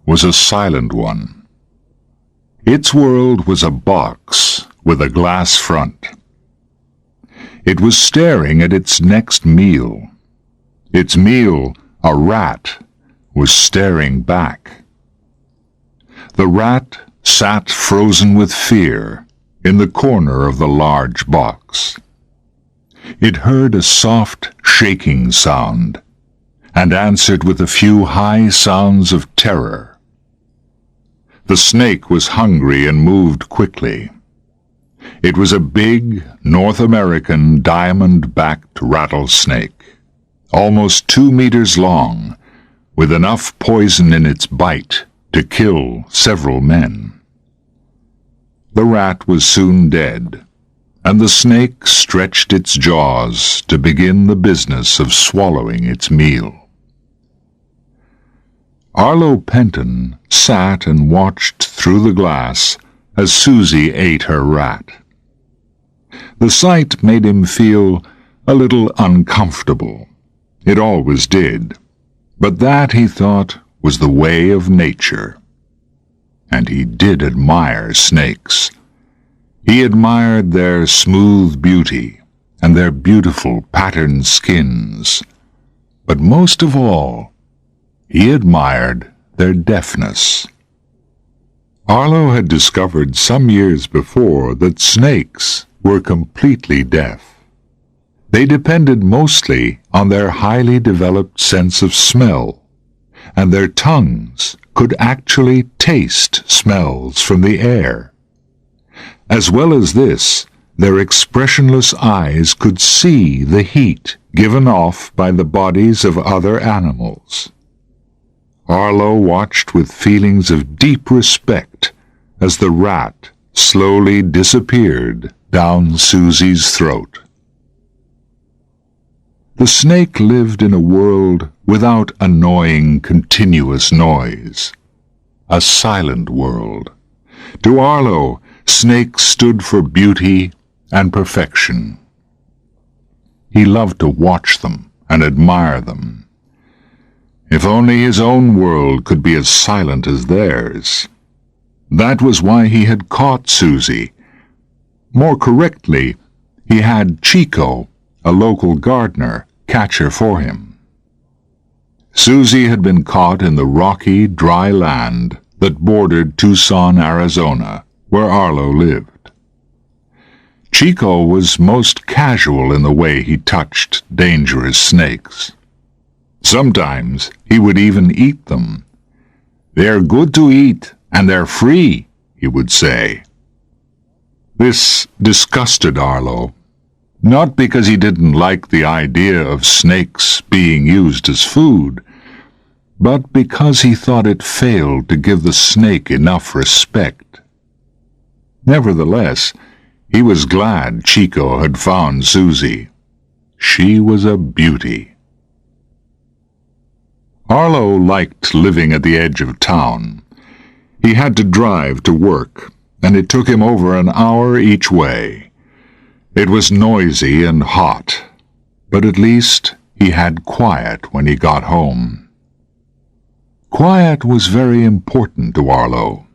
was a silent one. Its world was a box with a glass front. It was staring at its next meal. Its meal, a rat, was staring back. The rat sat frozen with fear in the corner of the large box. It heard a soft shaking sound and answered with a few high sounds of terror. The snake was hungry and moved quickly. It was a big North American diamond-backed rattlesnake, almost 2 meters long, with enough poison in its bite to kill several men. The rat was soon dead, and the snake stretched its jaws to begin the business of swallowing its meal. Arlo Penton sat and watched through the glass as Susie ate her rat. The sight made him feel a little uncomfortable. It always did, but that, he thought, was the way of nature. And he did admire snakes. He admired their smooth beauty and their beautiful patterned skins. But most of all, he admired their deafness. Arlo had discovered some years before that snakes were completely deaf. They depended mostly on their highly developed sense of smell, and their tongues could actually taste smells from the air. As well as this, their expressionless eyes could see the heat given off by the bodies of other animals. Arlo watched with feelings of deep respect as the rat slowly disappeared down Susie's throat. The snake lived in a world without annoying, continuous noise. A silent world. To Arlo, snakes stood for beauty and perfection. He loved to watch them and admire them. If only his own world could be as silent as theirs. That was why he had caught Susie. More correctly, he had Chico, a local gardener, catch her for him. Susie had been caught in the rocky, dry land that bordered Tucson, Arizona, where Arlo lived. Chico was most casual in the way he touched dangerous snakes. Sometimes he would even eat them. "They're good to eat, and they're free," he would say. This disgusted Arlo, not because he didn't like the idea of snakes being used as food, but because he thought it failed to give the snake enough respect. Nevertheless, he was glad Chico had found Susie. She was a beauty. Arlo liked living at the edge of town. He had to drive to work, and it took him over an hour each way. It was noisy and hot, but at least he had quiet when he got home. Quiet was very important to Arlo.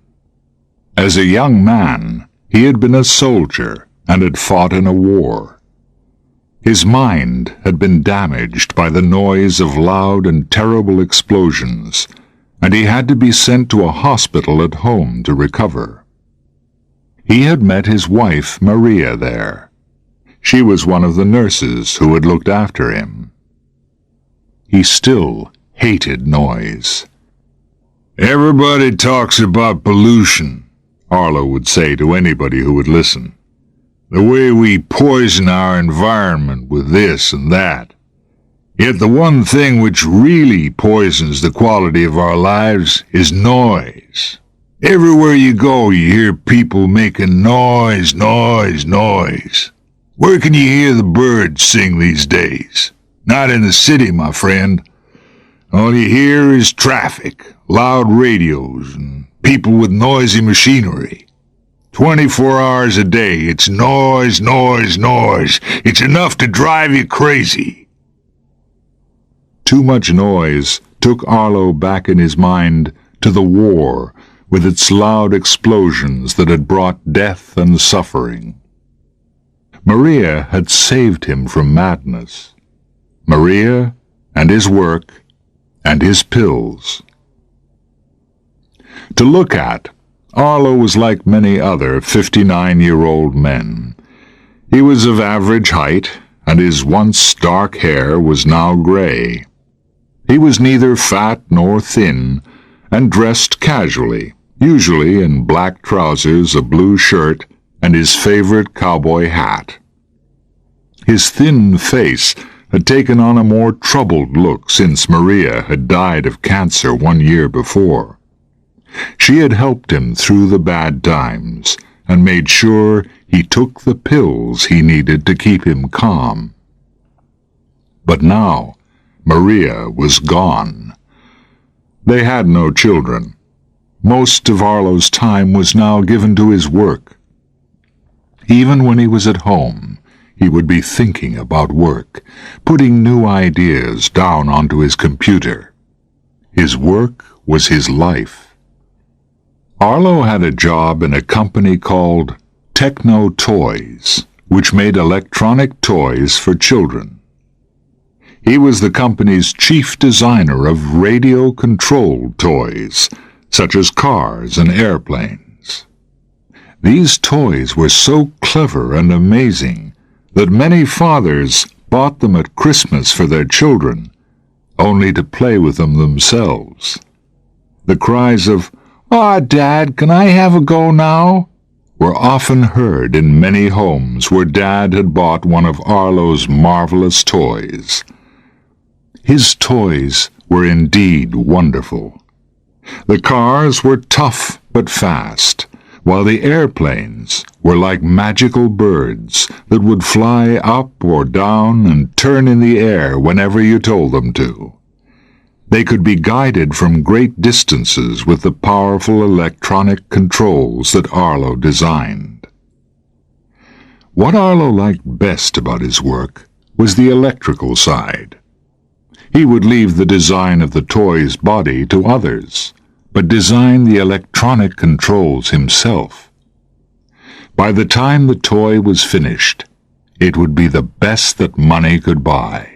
As a young man, he had been a soldier and had fought in a war. His mind had been damaged by the noise of loud and terrible explosions, and he had to be sent to a hospital at home to recover. He had met his wife, Maria, there. She was one of the nurses who had looked after him. He still hated noise. "Everybody talks about pollution," Arlo would say to anybody who would listen. "The way we poison our environment with this and that. Yet the one thing which really poisons the quality of our lives is noise. Everywhere you go, you hear people making noise, noise, noise. Where can you hear the birds sing these days? Not in the city, my friend. All you hear is traffic, loud radios, and people with noisy machinery. 24 hours a day, it's noise, noise, noise. It's enough to drive you crazy." Too much noise took Arlo back in his mind to the war with its loud explosions that had brought death and suffering. Maria had saved him from madness. Maria and his work and his pills. To look at, Arlo was like many other 59-year-old men. He was of average height, and his once dark hair was now gray. He was neither fat nor thin, and dressed casually, usually in black trousers, a blue shirt, and his favorite cowboy hat. His thin face had taken on a more troubled look since Maria had died of cancer 1 year before. She had helped him through the bad times and made sure he took the pills he needed to keep him calm. But now Maria was gone. They had no children. Most of Arlo's time was now given to his work. Even when he was at home, he would be thinking about work, putting new ideas down onto his computer. His work was his life. Arlo had a job in a company called Techno Toys, which made electronic toys for children. He was the company's chief designer of radio-controlled toys, such as cars and airplanes. These toys were so clever and amazing that many fathers bought them at Christmas for their children, only to play with them themselves. The cries of, "Aw, Dad, can I have a go now?" were often heard in many homes where Dad had bought one of Arlo's marvelous toys. His toys were indeed wonderful. The cars were tough but fast, while the airplanes were like magical birds that would fly up or down and turn in the air whenever you told them to. They could be guided from great distances with the powerful electronic controls that Arlo designed. What Arlo liked best about his work was the electrical side. He would leave the design of the toy's body to others, but design the electronic controls himself. By the time the toy was finished, it would be the best that money could buy.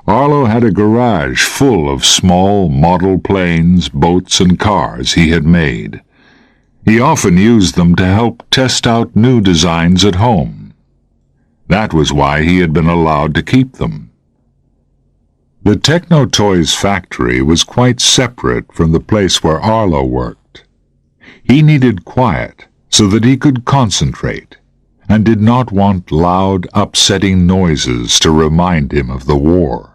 Arlo had a garage full of small model planes, boats, and cars he had made. He often used them to help test out new designs at home. That was why he had been allowed to keep them. The Techno Toys factory was quite separate from the place where Arlo worked. He needed quiet so that he could concentrate, and did not want loud, upsetting noises to remind him of the war.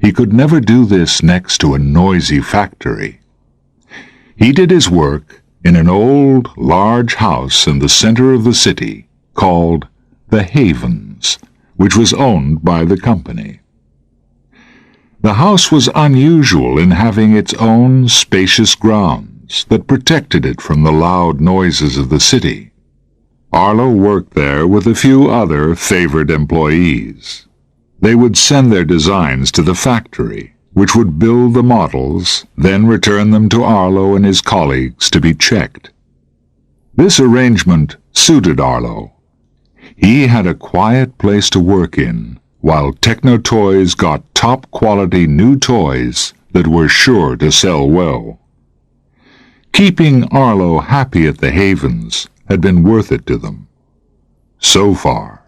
He could never do this next to a noisy factory. He did his work in an old, large house in the center of the city called the Havens, which was owned by the company. The house was unusual in having its own spacious grounds that protected it from the loud noises of the city. Arlo worked there with a few other favored employees. They would send their designs to the factory, which would build the models, then return them to Arlo and his colleagues to be checked. This arrangement suited Arlo. He had a quiet place to work in, while Techno Toys got top-quality new toys that were sure to sell well. Keeping Arlo happy at the Havens had been worth it to them. So far.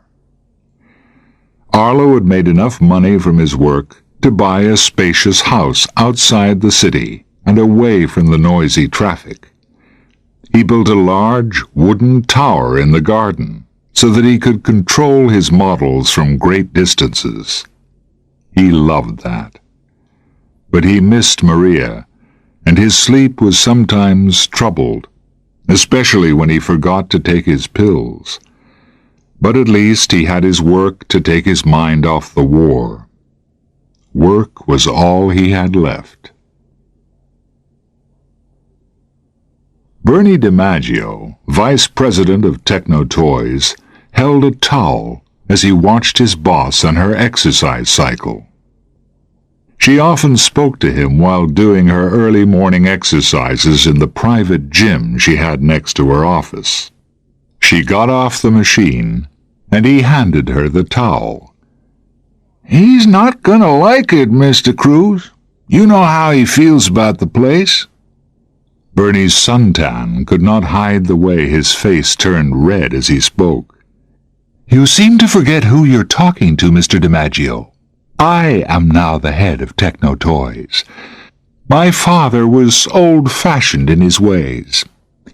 Arlo had made enough money from his work to buy a spacious house outside the city and away from the noisy traffic. He built a large wooden tower in the garden so that he could control his models from great distances. He loved that. But he missed Maria, and his sleep was sometimes troubled, especially when he forgot to take his pills. But at least he had his work to take his mind off the war. Work was all he had left. Bernie DiMaggio, vice president of Techno Toys, held a towel as he watched his boss on her exercise cycle. She often spoke to him while doing her early morning exercises in the private gym she had next to her office. She got off the machine, and he handed her the towel. "He's not gonna like it, Mr. Cruz. You know how he feels about the place." Bernie's suntan could not hide the way his face turned red as he spoke. "You seem to forget who you're talking to, Mr. DiMaggio. I am now the head of Techno Toys. My father was old-fashioned in his ways.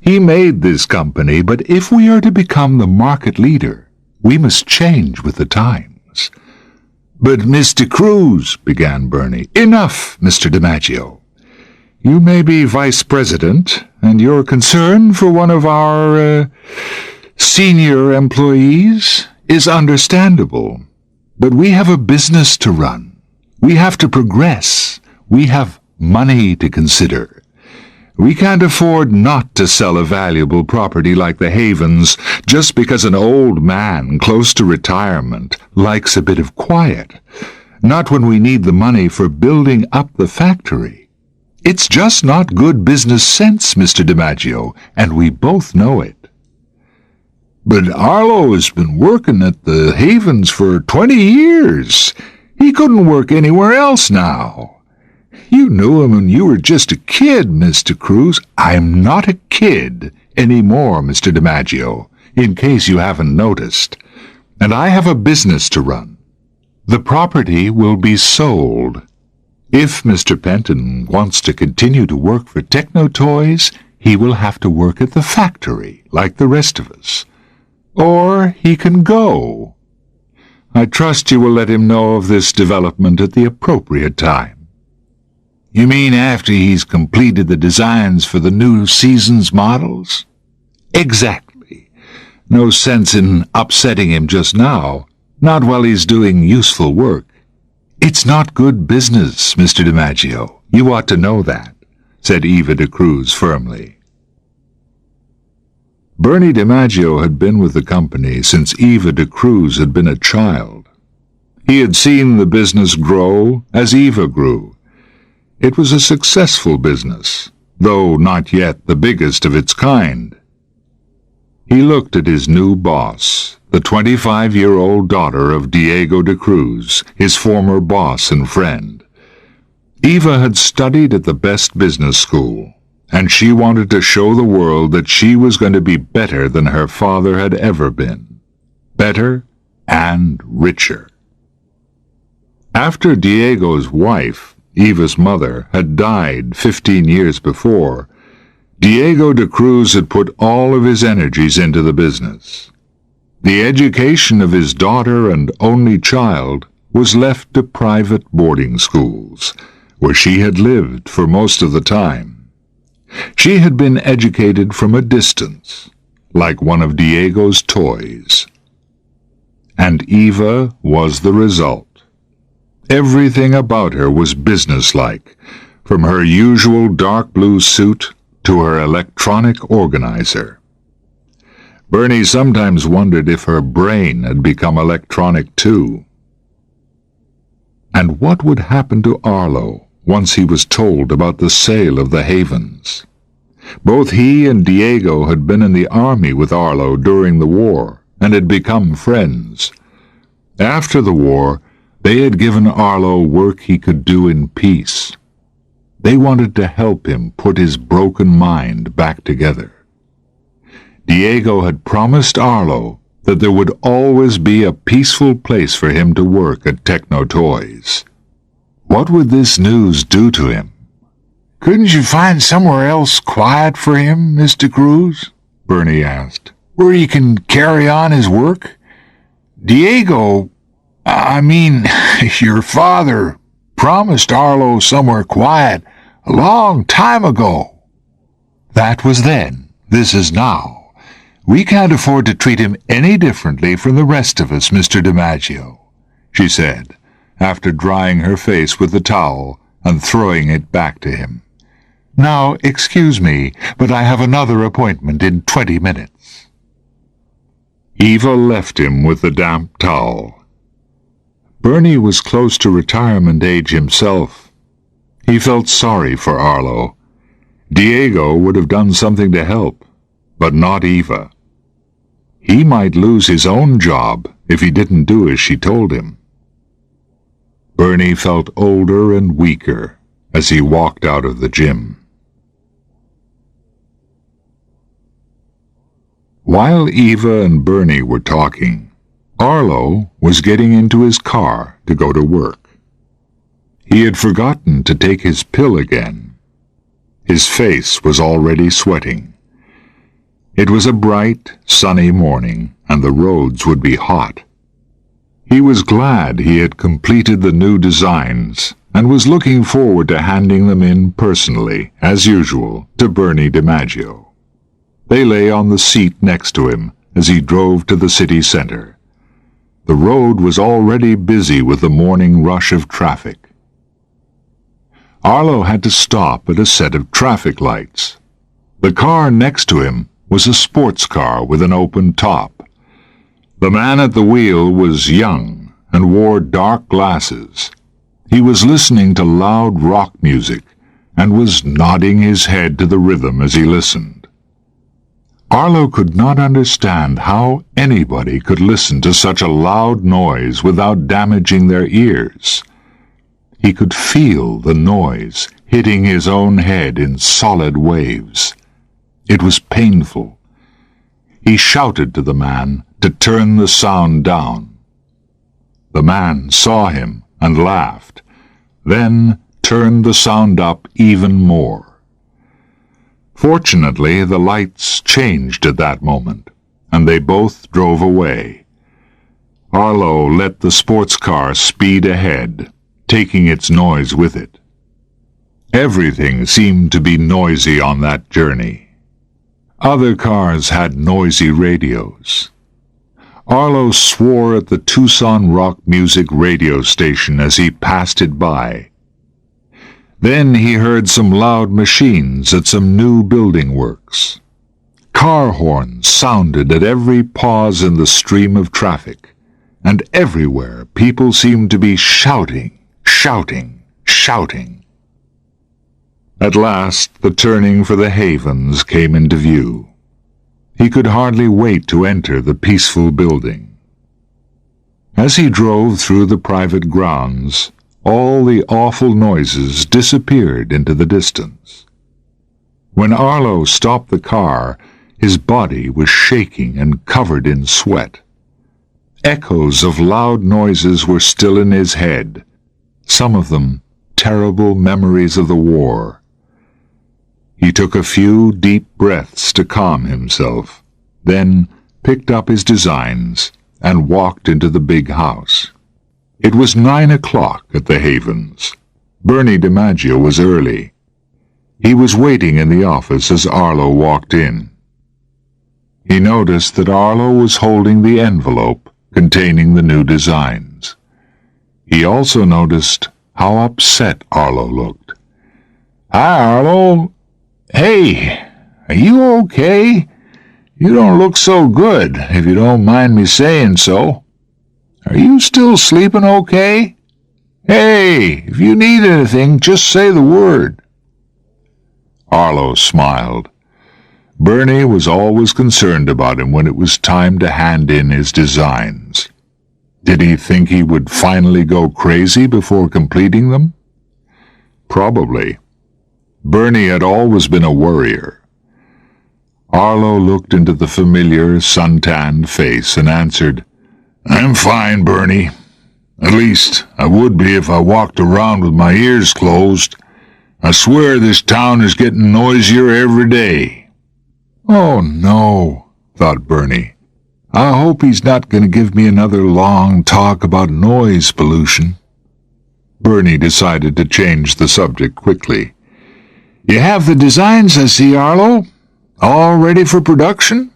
He made this company, but if we are to become the market leader, we must change with the times." "But Mr. Cruz," began Bernie. "Enough, Mr. DiMaggio. You may be vice president, and your concern for one of our, senior employees is understandable. But we have a business to run. We have to progress. We have money to consider. We can't afford not to sell a valuable property like the Havens just because an old man close to retirement likes a bit of quiet. Not when we need the money for building up the factory. It's just not good business sense, Mr. DiMaggio, and we both know it." "But Arlo has been working at the Havens for 20 years. He couldn't work anywhere else now. You knew him when you were just a kid, Mr. Cruz." "I'm not a kid anymore, Mr. DiMaggio, in case you haven't noticed. And I have a business to run. The property will be sold. If Mr. Penton wants to continue to work for Techno Toys, he will have to work at the factory, like the rest of us. Or he can go. I trust you will let him know of this development at the appropriate time." "You mean after he's completed the designs for the new season's models?" "Exactly. No sense in upsetting him just now, not while he's doing useful work." "It's not good business, Mr. DiMaggio. You ought to know that," said Eva de Cruz firmly. Bernie DiMaggio had been with the company since Eva de Cruz had been a child. He had seen the business grow as Eva grew. It was a successful business, though not yet the biggest of its kind. He looked at his new boss, the 25-year-old daughter of Diego de Cruz, his former boss and friend. Eva had studied at the best business school, and she wanted to show the world that she was going to be better than her father had ever been. Better and richer. After Diego's wife, Eva's mother, had died 15 years before, Diego de Cruz had put all of his energies into the business. The education of his daughter and only child was left to private boarding schools, where she had lived for most of the time. She had been educated from a distance, like one of Diego's toys. And Eva was the result. Everything about her was businesslike, from her usual dark blue suit to her electronic organizer. Bernie sometimes wondered if her brain had become electronic too. And what would happen to Arlo once he was told about the sale of the Havens? Both he and Diego had been in the army with Arlo during the war and had become friends. After the war, they had given Arlo work he could do in peace. They wanted to help him put his broken mind back together. Diego had promised Arlo that there would always be a peaceful place for him to work at Techno Toys. What would this news do to him? "Couldn't you find somewhere else quiet for him, Mr. Cruz?" Bernie asked, "where he can carry on his work? Diego, your father promised Arlo somewhere quiet a long time ago." "That was then. This is now. We can't afford to treat him any differently from the rest of us, Mr. DiMaggio," she said, after drying her face with the towel and throwing it back to him. "Now, excuse me, but I have another appointment in 20 minutes." Eva left him with the damp towel. Bernie was close to retirement age himself. He felt sorry for Arlo. Diego would have done something to help, but not Eva. He might lose his own job if he didn't do as she told him. Bernie felt older and weaker as he walked out of the gym. While Eva and Bernie were talking, Arlo was getting into his car to go to work. He had forgotten to take his pill again. His face was already sweating. It was a bright, sunny morning, and the roads would be hot. He was glad he had completed the new designs and was looking forward to handing them in personally, as usual, to Bernie DiMaggio. They lay on the seat next to him as he drove to the city center. The road was already busy with the morning rush of traffic. Arlo had to stop at a set of traffic lights. The car next to him was a sports car with an open top. The man at the wheel was young and wore dark glasses. He was listening to loud rock music and was nodding his head to the rhythm as he listened. Arlo could not understand how anybody could listen to such a loud noise without damaging their ears. He could feel the noise hitting his own head in solid waves. It was painful. He shouted to the man to turn the sound down. The man saw him and laughed, then turned the sound up even more. Fortunately, the lights changed at that moment, and they both drove away. Arlo let the sports car speed ahead, taking its noise with it. Everything seemed to be noisy on that journey. Other cars had noisy radios. Arlo swore at the Tucson rock music radio station as he passed it by. Then he heard some loud machines at some new building works. Car horns sounded at every pause in the stream of traffic, and everywhere people seemed to be shouting, shouting, shouting. At last the turning for the Havens came into view. He could hardly wait to enter the peaceful building. As he drove through the private grounds, all the awful noises disappeared into the distance. When Arlo stopped the car, his body was shaking and covered in sweat. Echoes of loud noises were still in his head, some of them terrible memories of the war. He took a few deep breaths to calm himself, then picked up his designs and walked into the big house. It was 9 o'clock at the Havens. Bernie DiMaggio was early. He was waiting in the office as Arlo walked in. He noticed that Arlo was holding the envelope containing the new designs. He also noticed how upset Arlo looked. "Hi, Arlo. Hey, are you okay? You don't look so good, if you don't mind me saying so. Are you still sleeping okay? Hey, if you need anything, just say the word." Arlo smiled. Bernie was always concerned about him when it was time to hand in his designs. Did he think he would finally go crazy before completing them? Probably. Bernie had always been a worrier. Arlo looked into the familiar, sun-tanned face and answered, "I'm fine, Bernie. At least, I would be if I walked around with my ears closed. I swear this town is getting noisier every day." "Oh, no," thought Bernie. "I hope he's not going to give me another long talk about noise pollution." Bernie decided to change the subject quickly. "You have the designs, I see, Arlo. All ready for production?"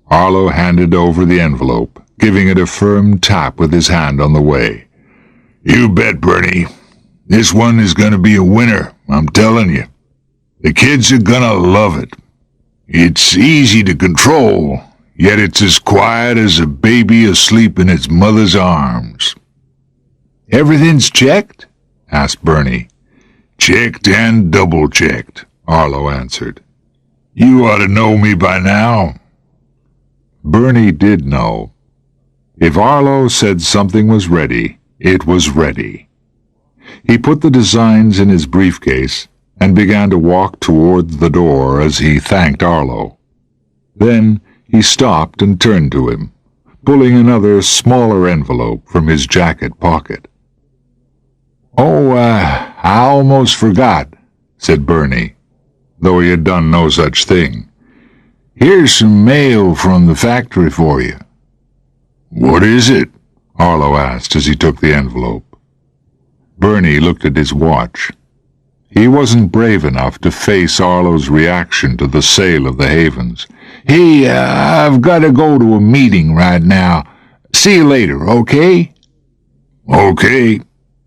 Arlo handed over the envelope, giving it a firm tap with his hand on the way. "You bet, Bernie. This one is going to be a winner, I'm telling you. The kids are going to love it. It's easy to control, yet it's as quiet as a baby asleep in its mother's arms." Everything's checked? Asked Bernie. Checked and double-checked, Arlo answered. You ought to know me by now. Bernie did know. If Arlo said something was ready, it was ready. He put the designs in his briefcase and began to walk toward the door as he thanked Arlo. Then he stopped and turned to him, pulling another smaller envelope from his jacket pocket. I almost forgot, said Bernie, though he had done no such thing. Here's some mail from the factory for you. What is it? Arlo asked as he took the envelope. Bernie looked at his watch. He wasn't brave enough to face Arlo's reaction to the sale of the Havens. Hey, I've got to go to a meeting right now. See you later, okay? Okay,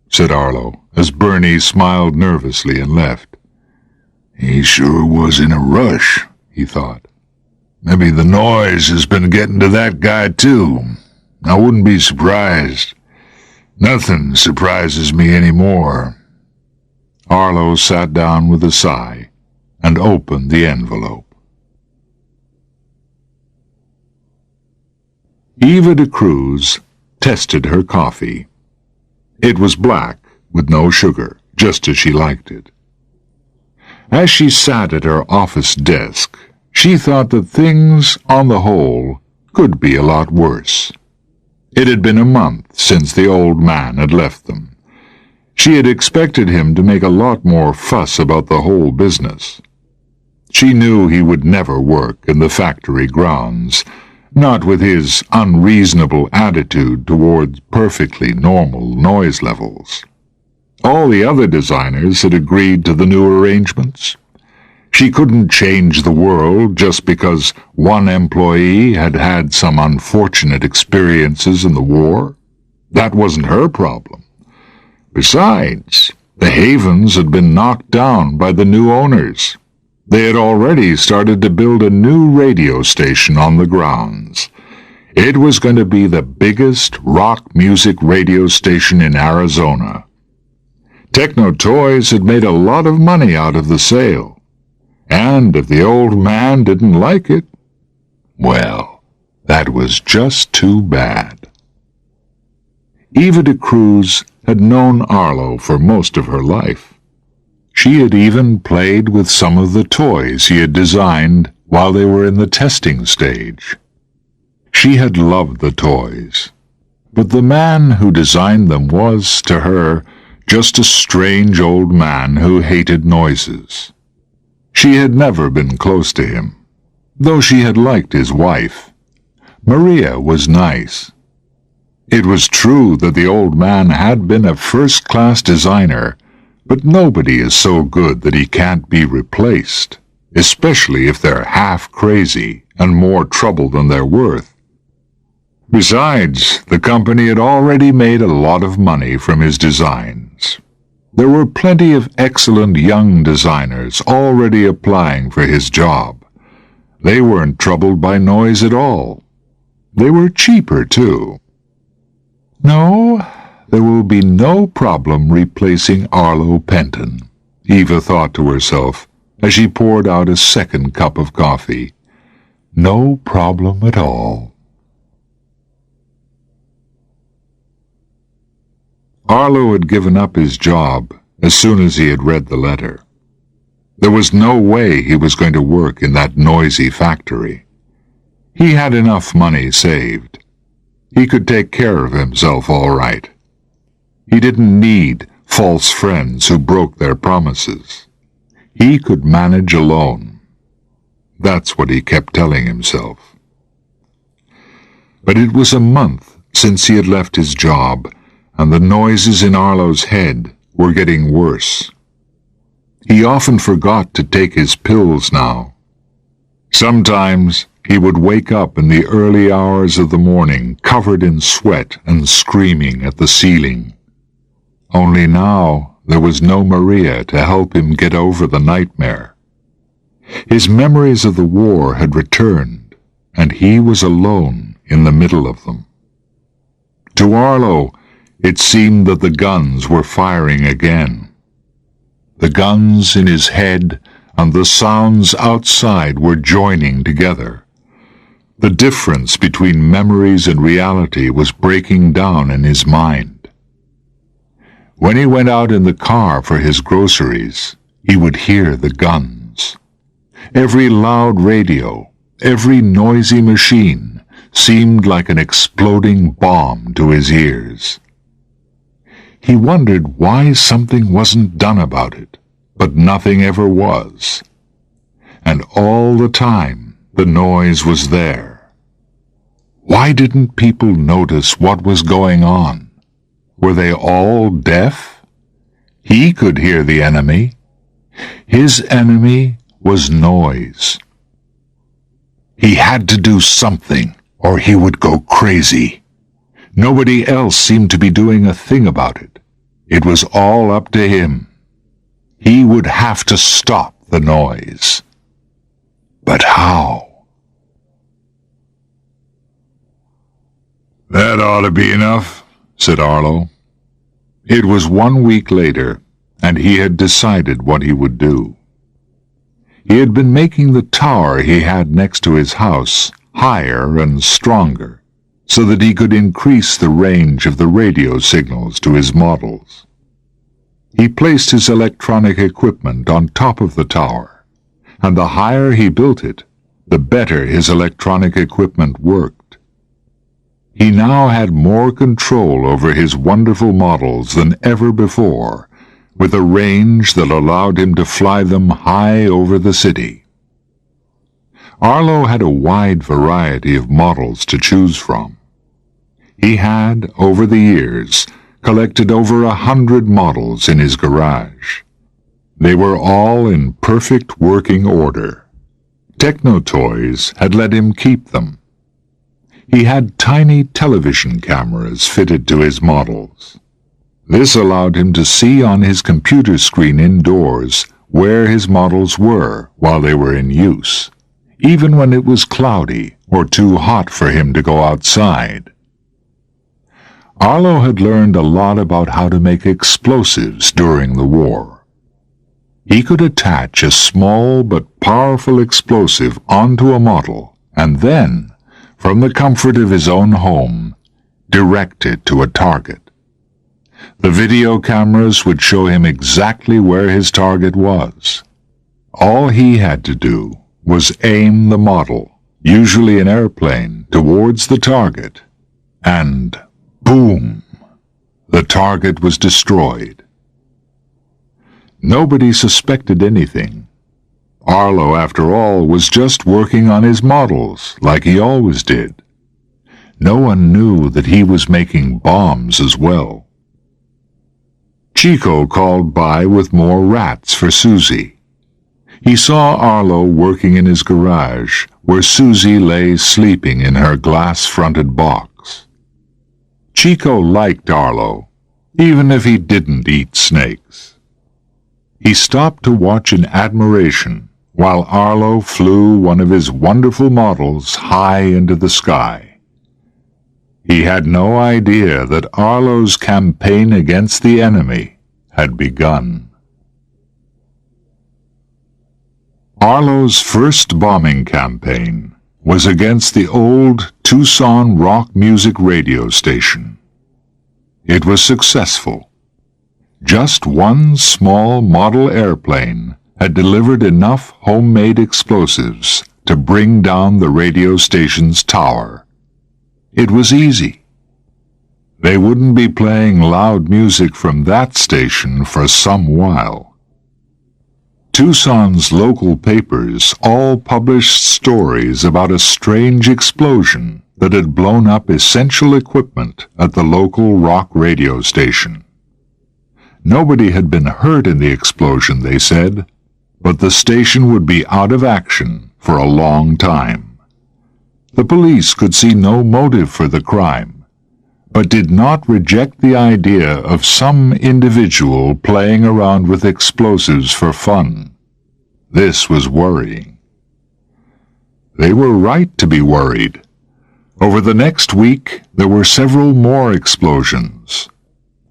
said Arlo, as Bernie smiled nervously and left. He sure was in a rush, he thought. Maybe the noise has been getting to that guy, too. I wouldn't be surprised. Nothing surprises me anymore. Arlo sat down with a sigh and opened the envelope. Eva de Cruz tested her coffee. It was black, with no sugar, just as she liked it. As she sat at her office desk, she thought that things, on the whole, could be a lot worse. It had been a month since the old man had left them. She had expected him to make a lot more fuss about the whole business. She knew he would never work in the factory grounds, not with his unreasonable attitude towards perfectly normal noise levels. All the other designers had agreed to the new arrangements. She couldn't change the world just because one employee had had some unfortunate experiences in the war. That wasn't her problem. Besides, the Havens had been knocked down by the new owners. They had already started to build a new radio station on the grounds. It was going to be the biggest rock music radio station in Arizona. Techno Toys had made a lot of money out of the sale. And if the old man didn't like it, well, that was just too bad. Eva de Cruz had known Arlo for most of her life. She had even played with some of the toys he had designed while they were in the testing stage. She had loved the toys, but the man who designed them was, to her, just a strange old man who hated noises. She had never been close to him, though she had liked his wife. Maria was nice. It was true that the old man had been a first-class designer, but nobody is so good that he can't be replaced, especially if they're half crazy and more trouble than they're worth. Besides, the company had already made a lot of money from his designs. There were plenty of excellent young designers already applying for his job. They weren't troubled by noise at all. They were cheaper, too. No, there will be no problem replacing Arlo Penton, Eva thought to herself as she poured out a second cup of coffee. No problem at all. Arlo had given up his job as soon as he had read the letter. There was no way he was going to work in that noisy factory. He had enough money saved. He could take care of himself all right. He didn't need false friends who broke their promises. He could manage alone. That's what he kept telling himself. But it was a month since he had left his job, and the noises in Arlo's head were getting worse. He often forgot to take his pills now. Sometimes he would wake up in the early hours of the morning covered in sweat and screaming at the ceiling. Only now there was no Maria to help him get over the nightmare. His memories of the war had returned, and he was alone in the middle of them. To Arlo, It seemed that the guns were firing again. The guns in his head and the sounds outside were joining together. The difference between memories and reality was breaking down in his mind. When he went out in the car for his groceries, he would hear the guns. Every loud radio, every noisy machine seemed like an exploding bomb to his ears. He wondered why something wasn't done about it, but nothing ever was. And all the time, the noise was there. Why didn't people notice what was going on? Were they all deaf? He could hear the enemy. His enemy was noise. He had to do something, or he would go crazy. Nobody else seemed to be doing a thing about it. It was all up to him. He would have to stop the noise. But how? "That ought to be enough," said Arlo. It was 1 week later, and he had decided what he would do. He had been making the tower he had next to his house higher and stronger, so that he could increase the range of the radio signals to his models. He placed his electronic equipment on top of the tower, and the higher he built it, the better his electronic equipment worked. He now had more control over his wonderful models than ever before, with a range that allowed him to fly them high over the city. Arlo had a wide variety of models to choose from. He had, over the years, collected over 100 models in his garage. They were all in perfect working order. Techno-Toys had let him keep them. He had tiny television cameras fitted to his models. This allowed him to see on his computer screen indoors where his models were while they were in use, even when it was cloudy or too hot for him to go outside. Arlo had learned a lot about how to make explosives during the war. He could attach a small but powerful explosive onto a model and then, from the comfort of his own home, direct it to a target. The video cameras would show him exactly where his target was. All he had to do was aim the model, usually an airplane, towards the target, and boom! The target was destroyed. Nobody suspected anything. Arlo, after all, was just working on his models, like he always did. No one knew that he was making bombs as well. Chico called by with more rats for Susie. He saw Arlo working in his garage, where Susie lay sleeping in her glass-fronted box. Chico liked Arlo, even if he didn't eat snakes. He stopped to watch in admiration while Arlo flew one of his wonderful models high into the sky. He had no idea that Arlo's campaign against the enemy had begun. Arlo's first bombing campaign was against the old Tucson rock music radio station. It was successful. Just one small model airplane had delivered enough homemade explosives to bring down the radio station's tower. It was easy. They wouldn't be playing loud music from that station for some while. Tucson's local papers all published stories about a strange explosion that had blown up essential equipment at the local rock radio station. Nobody had been hurt in the explosion, they said, but the station would be out of action for a long time. The police could see no motive for the crime, but did not reject the idea of some individual playing around with explosives for fun. This was worrying. They were right to be worried. Over the next week, there were several more explosions.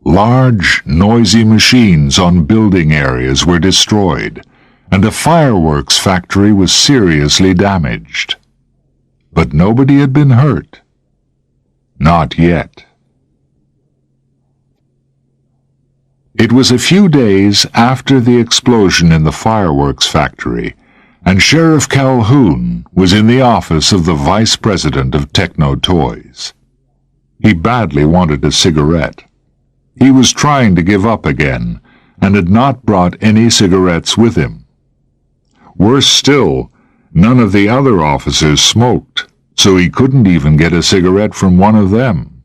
Large, noisy machines on building areas were destroyed, and a fireworks factory was seriously damaged. But nobody had been hurt. Not yet. It was a few days after the explosion in the fireworks factory, and Sheriff Calhoun was in the office of the Vice President of Techno Toys. He badly wanted a cigarette. He was trying to give up again, and had not brought any cigarettes with him. Worse still, none of the other officers smoked, so he couldn't even get a cigarette from one of them.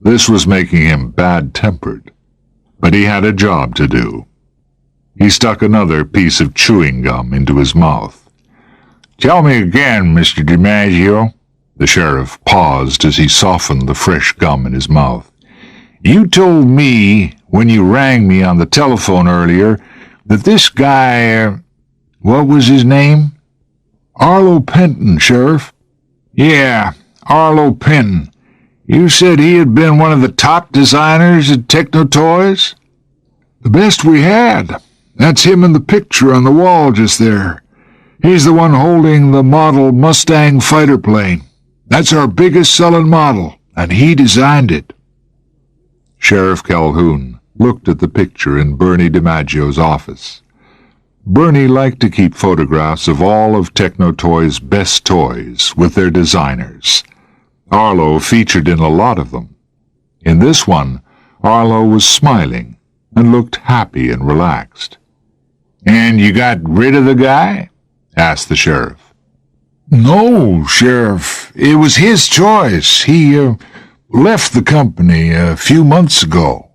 This was making him bad-tempered, but he had a job to do. He stuck another piece of chewing gum into his mouth. "Tell me again, Mr. DiMaggio." The sheriff paused as he softened the fresh gum in his mouth. "You told me, when you rang me on the telephone earlier, that this guy, what was his name?" "Arlo Penton, Sheriff." "Yeah, Arlo Penton. You said he had been one of the top designers at Techno Toys?" "The best we had. That's him in the picture on the wall just there. He's the one holding the model Mustang fighter plane. That's our biggest selling model, and he designed it." Sheriff Calhoun looked at the picture in Bernie DiMaggio's office. Bernie liked to keep photographs of all of Techno Toys' best toys with their designers. Arlo featured in a lot of them. In this one, Arlo was smiling and looked happy and relaxed. "And you got rid of the guy?" asked the sheriff. "No, Sheriff. It was his choice. He left the company a few months ago."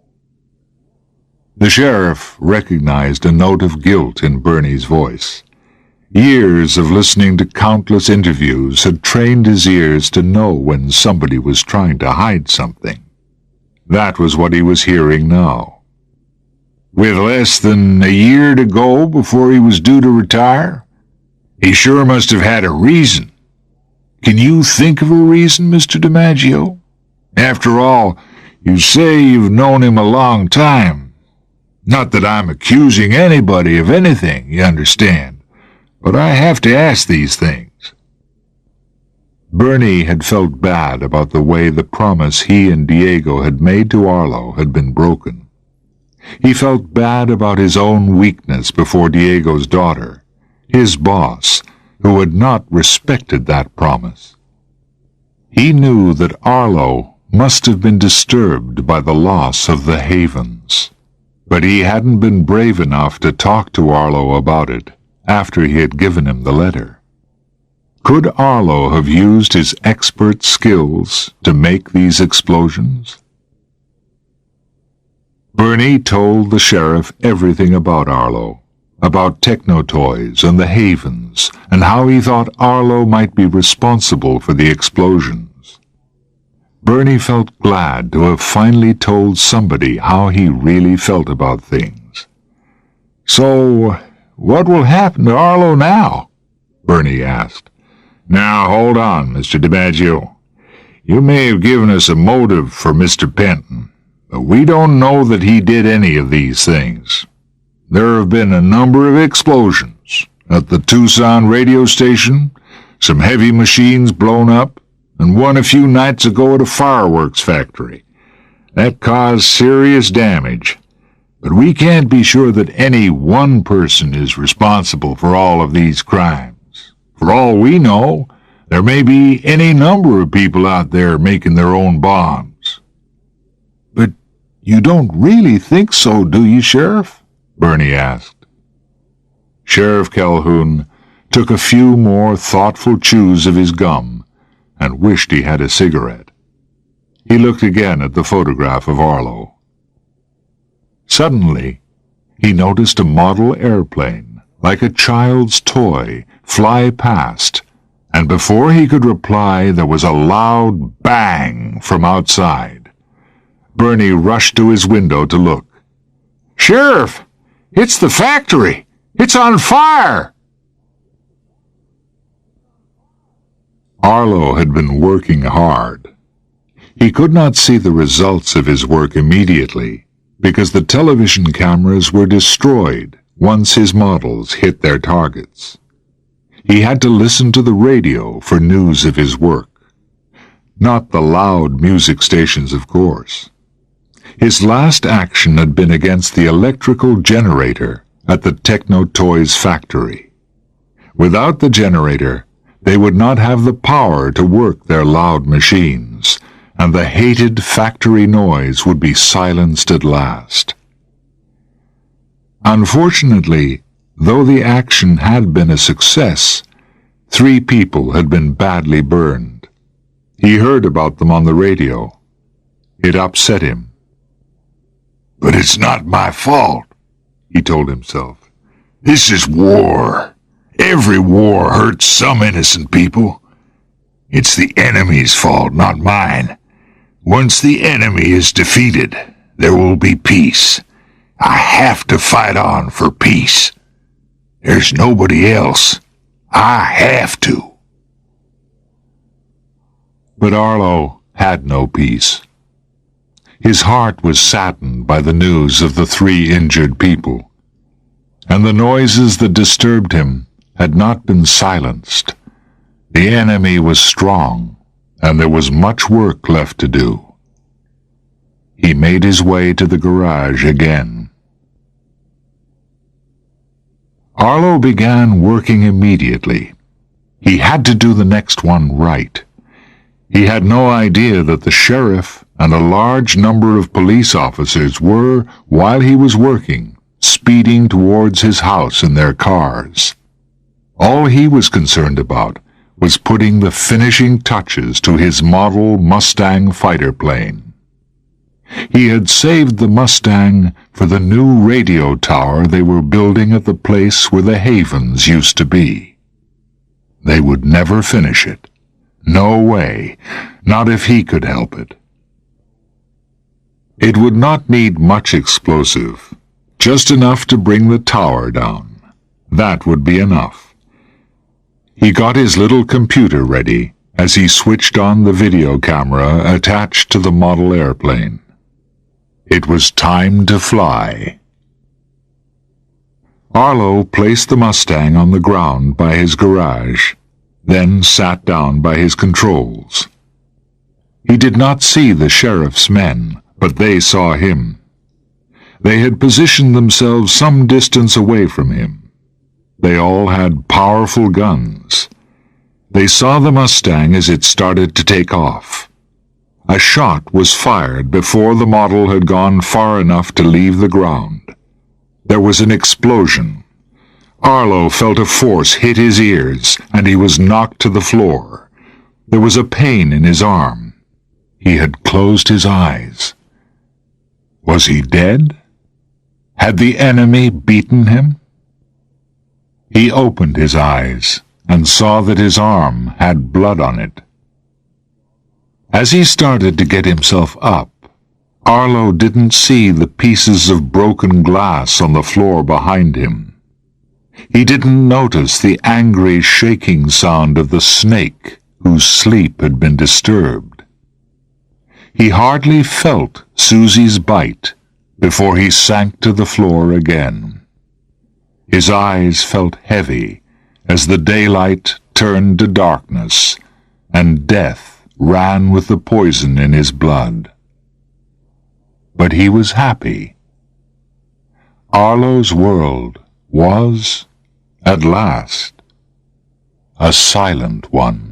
The sheriff recognized a note of guilt in Bernie's voice. Years of listening to countless interviews had trained his ears to know when somebody was trying to hide something. That was what he was hearing now. With less than a year to go before he was due to retire? He sure must have had a reason. Can you think of a reason, Mr. DiMaggio? After all, you say you've known him a long time. Not that I'm accusing anybody of anything, you understand, but I have to ask these things." Bernie had felt bad about the way the promise he and Diego had made to Arlo had been broken. He felt bad about his own weakness before Diego's daughter, his boss, who had not respected that promise. He knew that Arlo must have been disturbed by the loss of the Havens, but he hadn't been brave enough to talk to Arlo about it after he had given him the letter. Could Arlo have used his expert skills to make these explosions? Bernie told the sheriff everything about Arlo, about Techno Toys and the Havens, and how he thought Arlo might be responsible for the explosions. Bernie felt glad to have finally told somebody how he really felt about things. "So, what will happen to Arlo now?" Bernie asked. "Now, hold on, Mr. DiMaggio. You may have given us a motive for Mr. Penton, but we don't know that he did any of these things. There have been a number of explosions at the Tucson radio station, some heavy machines blown up, and one a few nights ago at a fireworks factory. That caused serious damage, but we can't be sure that any one person is responsible for all of these crimes. For all we know, there may be any number of people out there making their own bombs." "But you don't really think so, do you, Sheriff?" Bernie asked. Sheriff Calhoun took a few more thoughtful chews of his gum and wished he had a cigarette. He looked again at the photograph of Arlo. Suddenly, he noticed a model airplane, like a child's toy, fly past, and before he could reply, there was a loud bang from outside. Bernie rushed to his window to look. "Sheriff, it's the factory! It's on fire!" Arlo had been working hard. He could not see the results of his work immediately, because the television cameras were destroyed once his models hit their targets. He had to listen to the radio for news of his work. Not the loud music stations, of course. His last action had been against the electrical generator at the Techno Toys factory. Without the generator, they would not have the power to work their loud machines, and the hated factory noise would be silenced at last. Unfortunately, though the action had been a success, 3 people had been badly burned. He heard about them on the radio. It upset him. "But it's not my fault," he told himself. "This is war. Every war hurts some innocent people. It's the enemy's fault, not mine. Once the enemy is defeated, there will be peace. I have to fight on for peace. There's nobody else. I have to." But Arlo had no peace. His heart was saddened by the news of the 3 injured people, and the noises that disturbed him had not been silenced. The enemy was strong, and there was much work left to do. He made his way to the garage again. Arlo began working immediately. He had to do the next one right. He had no idea that the sheriff and a large number of police officers were, while he was working, speeding towards his house in their cars. All he was concerned about was putting the finishing touches to his model Mustang fighter plane. He had saved the Mustang for the new radio tower they were building at the place where the Havens used to be. They would never finish it. No way, not if he could help it. It would not need much explosive, just enough to bring the tower down. That would be enough. He got his little computer ready as he switched on the video camera attached to the model airplane. It was time to fly. Arlo placed the Mustang on the ground by his garage, then sat down by his controls. He did not see the sheriff's men, but they saw him. They had positioned themselves some distance away from him. They all had powerful guns. They saw the Mustang as it started to take off. A shot was fired before the model had gone far enough to leave the ground. There was an explosion. Arlo felt a force hit his ears, and he was knocked to the floor. There was a pain in his arm. He had closed his eyes. Was he dead? Had the enemy beaten him? He opened his eyes and saw that his arm had blood on it. As he started to get himself up, Arlo didn't see the pieces of broken glass on the floor behind him. He didn't notice the angry shaking sound of the snake whose sleep had been disturbed. He hardly felt Susie's bite before he sank to the floor again. His eyes felt heavy as the daylight turned to darkness, and death ran with the poison in his blood. But he was happy. Arlo's world was, at last, a silent one.